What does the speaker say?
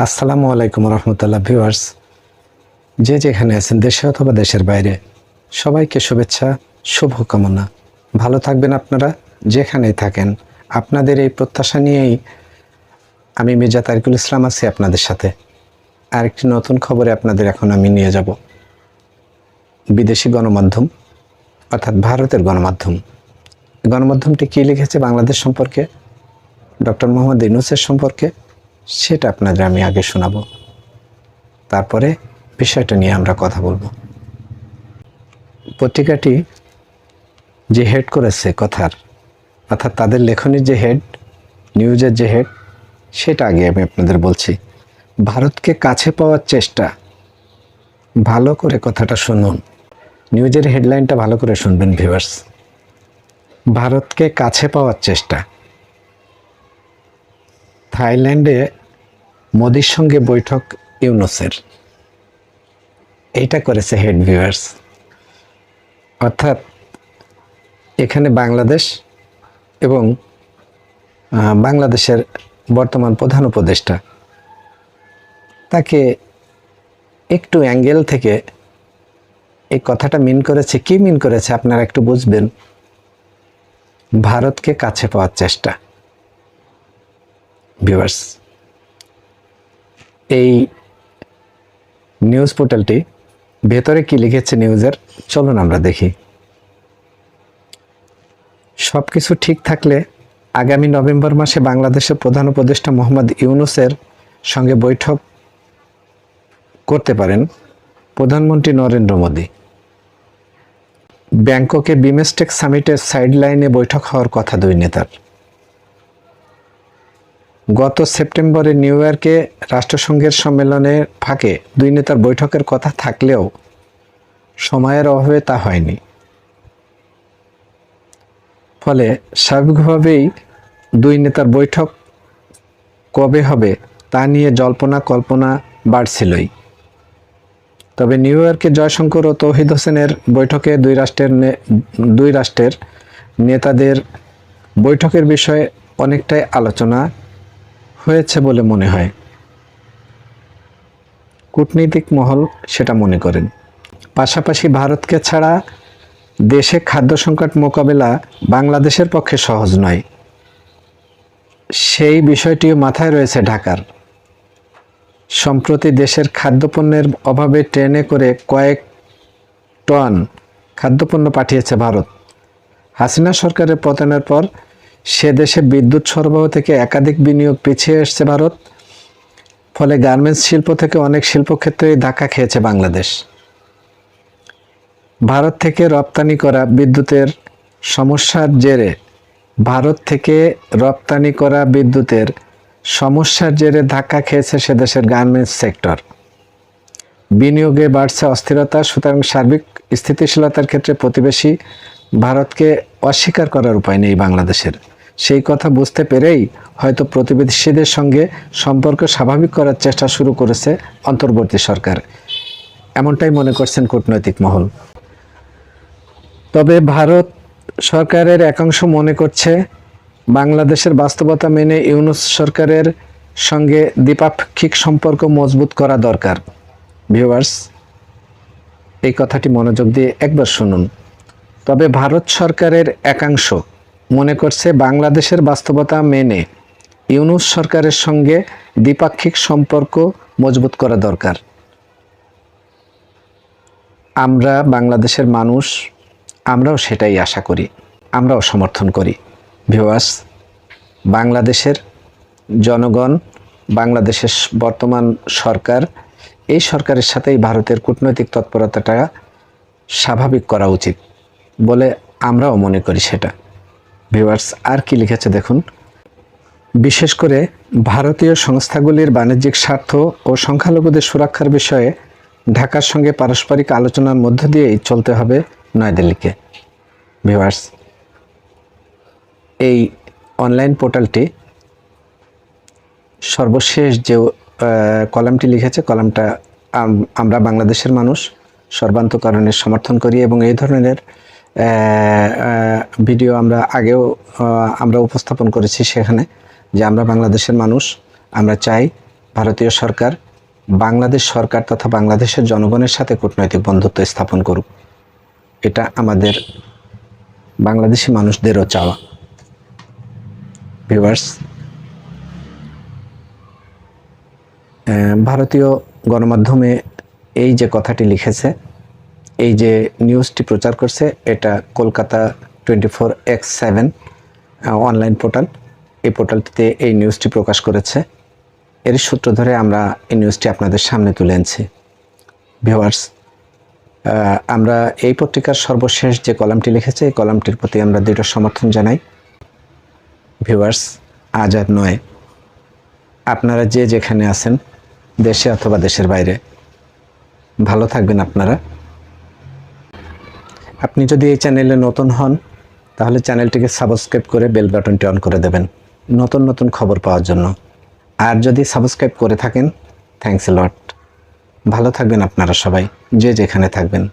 আসসালামু আলাইকুম রহমতুল্লাহ। ভিউয়ার্স, যে যেখানে আছেন দেশে অথবা দেশের বাইরে, সবাইকে শুভেচ্ছা, শুভকামনা। ভালো থাকবেন আপনারা যেখানেই থাকেন। আপনাদের এই প্রত্যাশা নিয়েই আমি মির্জা তারিকুল ইসলাম আছি আপনাদের সাথে। আরেকটি নতুন খবরে আপনাদের এখন আমি নিয়ে যাব। বিদেশি গণমাধ্যম অর্থাৎ ভারতের গণমাধ্যমটি কী লিখেছে বাংলাদেশ সম্পর্কে, ডক্টর মোহাম্মদ ইউনূসের সম্পর্কে, সেটা আপনাদের আমি আগে শোনাবো। তারপরে বিষয়টা নিয়ে আমরা কথা বলবো। পত্রিকাটি যে হেড করেছে কথার, অর্থাৎ তাদের লেখনীর যে হেড, নিউজের যে হেড, সেটা আগে আমি আপনাদের বলছি। ভারতকে কাছে পাওয়ার চেষ্টা। ভালো করে কথাটা শুনুন, নিউজের হেডলাইনটা ভালো করে শুনবেন ভিউয়ার্স। ভারতকে কাছে পাওয়ার চেষ্টা। থাইল্যান্ডে মোদির সঙ্গে বৈঠক ইউনূসের, এইটা করেছে হেড ভিউয়ার্স। অর্থাৎ এখানে বাংলাদেশ এবং বাংলাদেশের বর্তমান প্রধান উপদেষ্টা তাকে একটু অ্যাঙ্গেল থেকে এই কথাটা মিন করেছে। কি মিন করেছে আপনারা একটু বুঝবেন। ভারতকে কাছে পাওয়ার চেষ্টা। ভিউয়ার্স, এই নিউজ পোর্টালটি ভেতরে কি লিখেছে নিউজের, চলুন আমরা দেখি। সব কিছু ঠিক থাকলে আগামী নভেম্বর মাসে বাংলাদেশের প্রধান উপদেষ্টা মোহাম্মদ ইউনূসের সঙ্গে বৈঠক করতে পারেন প্রধানমন্ত্রী নরেন্দ্র মোদী। ব্যাংককে বিমস্টেক সামিটের সাইডলাইনে বৈঠক হওয়ার কথা দুই নেতার। গত সেপ্টেম্বরে নিউ ইয়র্কে রাষ্ট্রসংঘের সম্মেলনের ফাঁকে দুই নেতার বৈঠকের কথা থাকলেও সময়ের অভাবে তা হয়নি। ফলে স্বাভাবিকভাবেই দুই নেতার বৈঠক কবে হবে তা নিয়ে জল্পনা কল্পনা বাড়ছিলই। তবে নিউ ইয়র্কে জয়শঙ্কর ও তৌহিদ হোসেনের বৈঠকে দুই রাষ্ট্রের নেতাদের বৈঠকের বিষয়ে অনেকটাই আলোচনা হয়েছে বলে মনে হয়। কূটনীতিক মহল সেটা মনে করেন। পাশাপাশি ভারতকে ছাড়া দেশে খাদ্য সংকট মোকাবেলা বাংলাদেশের পক্ষে সহজ নয়, সেই বিষয়টিও মাথায় রয়েছে ঢাকার। সম্প্রতি দেশের খাদ্যপণ্যের অভাবে ট্রেনে করে কয়েক টন খাদ্যপণ্য পাঠিয়েছে ভারত। হাসিনা সরকারের পতনের পর সে দেশে বিদ্যুৎ সরবরাহ থেকে একাধিক বিনিয়োগ পিছিয়ে এসেছে ভারত। ফলে গার্মেন্টস শিল্প থেকে অনেক শিল্পক্ষেত্রেই ধাক্কা খেয়েছে বাংলাদেশ। ভারত থেকে রপ্তানি করা বিদ্যুতের সমস্যার জেরে ধাক্কা খেয়েছে সে দেশের গার্মেন্টস সেক্টর। বিনিয়োগে বাড়ছে অস্থিরতা। সুতরাং সার্বিক স্থিতিশীলতার ক্ষেত্রে প্রতিবেশী ভারতকে অস্বীকার করার উপায় নেই বাংলাদেশের। সেই কথা বুঝতে পেরেই হয়তো প্রতিবেশীদের সঙ্গে সম্পর্ক স্বাভাবিক করার চেষ্টা শুরু করেছে অন্তর্বর্তী সরকার, এমনটাই মনে করছেন কূটনৈতিক মহল। তবে ভারত সরকারের একাংশ মনে করছে বাংলাদেশের বাস্তবতা মেনে ইউনূস সরকারের সঙ্গে দ্বিপাক্ষিক সম্পর্ক মজবুত করা দরকার। ভিউয়ার্স, এই কথাটি মনোযোগ দিয়ে একবার শুনুন। তবে ভারত সরকারের একাংশ মনে করছে বাংলাদেশের বাস্তবতা মেনে ইউনূস সরকারের সঙ্গে দ্বিপাক্ষিক সম্পর্ক মজবুত করা দরকার। আমরা বাংলাদেশের মানুষ, আমরাও সেটাই আশা করি, আমরাও সমর্থন করি। ভিউয়ার্স, বাংলাদেশের জনগণ, বাংলাদেশের বর্তমান সরকার, এই সরকারের সাথেই ভারতের কূটনৈতিক তৎপরতাটা স্বাভাবিক করা উচিত বলে আমরাও মনে করি সেটা। ভিউয়ার্স, আর কি লিখেছে দেখুন। বিশেষ করে ভারতীয় সংস্থাগুলির বাণিজ্যিক স্বার্থ ও সংখ্যালঘুদের সুরক্ষার বিষয়ে ঢাকার সঙ্গে পারস্পরিক আলোচনার মধ্য দিয়েই চলতে হবে নয়াদিল্লিকে। ভিউয়ার্স, এই অনলাইন পোর্টালটি সর্বশেষ যে কলামটি লিখেছে, কলামটা আমরা বাংলাদেশের মানুষ সর্বান্তকরণের সমর্থন করি এবং এই ধরনের ভিডিও আমরা আগেও উপস্থাপন করেছি সেখানে, যে আমরা বাংলাদেশের মানুষ, আমরা চাই ভারতীয় সরকার বাংলাদেশ সরকার তথা বাংলাদেশের জনগণের সাথে কূটনৈতিক বন্ধুত্ব স্থাপন করুক, এটা আমাদের বাংলাদেশি মানুষদেরও চাওয়া। ভিউয়ার্স, ভারতীয় গণমাধ্যমে এই যে কথাটি লিখেছে, এই যে নিউজটি প্রচার করছে, এটা কলকাতা 24x7 অনলাইন পোর্টাল। এই পোর্টালটিতে এই নিউজটি প্রকাশ করেছে। এর সূত্র ধরে আমরা এই নিউজটি আপনাদের সামনে তুলে এনেছি। ভিউয়ার্স, আমরা এই পত্রিকার সর্বশেষ যে কলামটি লিখেছে, এই কলামটির প্রতি আমরা দৃঢ় সমর্থন জানাই। ভিউয়ার্স, আজ আর নয়, আপনারা যে যেখানে আছেন, দেশে অথবা দেশের বাইরে, ভালো থাকবেন আপনারা। আপনি যদি এই চ্যানেলে নতুন হন, তাহলে চ্যানেলটিকে সাবস্ক্রাইব করে বেল বাটনটি অন করে দেবেন নতুন নতুন খবর পাওয়ার জন্য। আর যদি সাবস্ক্রাইব করে থাকেন, থ্যাঙ্কস এ লট। ভালো থাকবেন আপনারা সবাই, যে যেখানে থাকবেন।